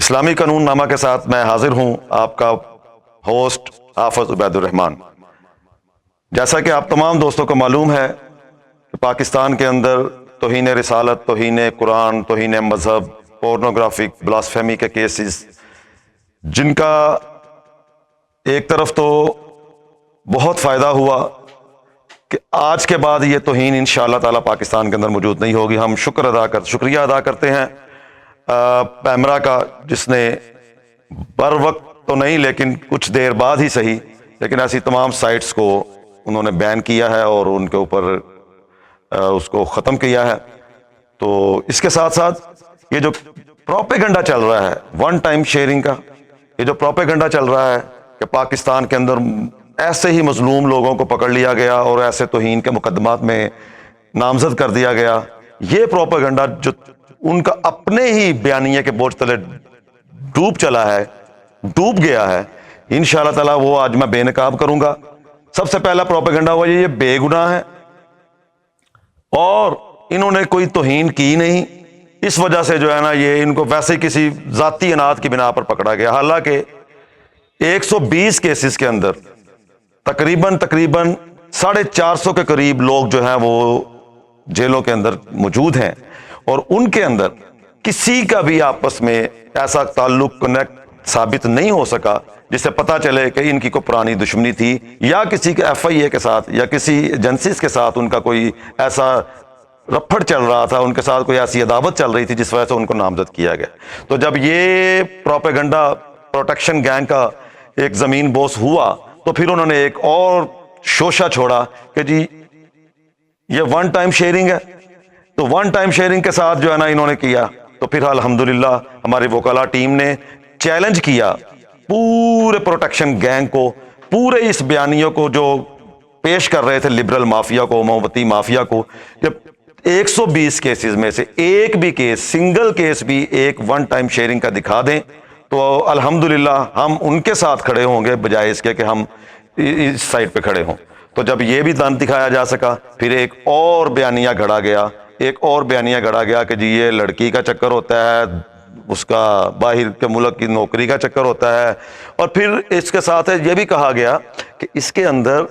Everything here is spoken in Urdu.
اسلامی قانون نامہ کے ساتھ میں حاضر ہوں، آپ کا ہوسٹ حافظ عبید الرحمان۔ جیسا کہ آپ تمام دوستوں کو معلوم ہے کہ پاکستان کے اندر توہین رسالت، توہین قرآن، توہین مذہب، پورنوگرافک، بلاسفیمی کے کیسز، جن کا ایک طرف تو بہت فائدہ ہوا کہ آج کے بعد یہ توہین انشاءاللہ تعالی پاکستان کے اندر موجود نہیں ہوگی۔ ہم شکریہ ادا کرتے ہیں پیمرا کا، جس نے بر وقت تو نہیں لیکن کچھ دیر بعد ہی صحیح، لیکن ایسی تمام سائٹس کو انہوں نے بین کیا ہے اور ان کے اوپر اس کو ختم کیا ہے۔ تو اس کے ساتھ ساتھ یہ جو پروپیگنڈا چل رہا ہے ون ٹائم شیئرنگ کا، یہ جو پروپیگنڈا چل رہا ہے کہ پاکستان کے اندر ایسے ہی مظلوم لوگوں کو پکڑ لیا گیا اور ایسے توہین کے مقدمات میں نامزد کر دیا گیا، یہ پروپیگنڈا جو ان کا اپنے ہی بیانیے کے بوجھ تلے ڈوب گیا ہے، انشاءاللہ تعالی وہ آج میں بے نقاب کروں گا۔ سب سے پہلا پروپیگنڈا ہوا یہ بے گناہ ہے اور انہوں نے کوئی توہین کی نہیں، اس وجہ سے جو ہے نا یہ ان کو ویسے کسی ذاتی اناد کی بنا پر پکڑا گیا۔ حالانکہ 120 کیسز کے اندر تقریباً 450 کے قریب لوگ جو ہیں وہ جیلوں کے اندر موجود ہیں، اور ان کے اندر کسی کا بھی آپس میں ایسا تعلق کنیکٹ ثابت نہیں ہو سکا جس سے پتہ چلے کہ ان کی کوئی پرانی دشمنی تھی یا کسی کے FIA کے ساتھ یا کسی ایجنسیز کے ساتھ ان کا کوئی ایسا رپھڑ چل رہا تھا، ان کے ساتھ کوئی ایسی عداوت چل رہی تھی جس وجہ سے ان کو نامزد کیا گیا۔ تو جب یہ پروپیگنڈا پروٹیکشن گینگ کا ایک زمین بوس ہوا تو پھر انہوں نے ایک اور شوشہ چھوڑا کہ جی یہ ون ٹائم شیئرنگ ہے، تو ون ٹائم شیئرنگ کے ساتھ جو ہے نا انہوں نے کیا، تو پھر الحمدللہ ہماری وکلا ٹیم نے چیلنج کیا پورے پروٹیکشن گینگ کو، پورے اس بیانیوں کو جو پیش کر رہے تھے لبرل مافیا کو، مومبتی مافیا کو، کہ 120 کیسز میں سے ایک بھی کیس، سنگل کیس بھی ایک ون ٹائم شیئرنگ کا دکھا دیں تو الحمدللہ ہم ان کے ساتھ کھڑے ہوں گے بجائے اس کے کہ ہم اس سائڈ پہ کھڑے ہوں۔ تو جب یہ بھی دن دکھایا جا سکا، پھر ایک اور بیانیہ گھڑا گیا کہ جی یہ لڑکی کا چکر ہوتا ہے، اس کا باہر کے ملک کی نوکری کا چکر ہوتا ہے، اور پھر اس کے ساتھ یہ بھی کہا گیا کہ اس کے اندر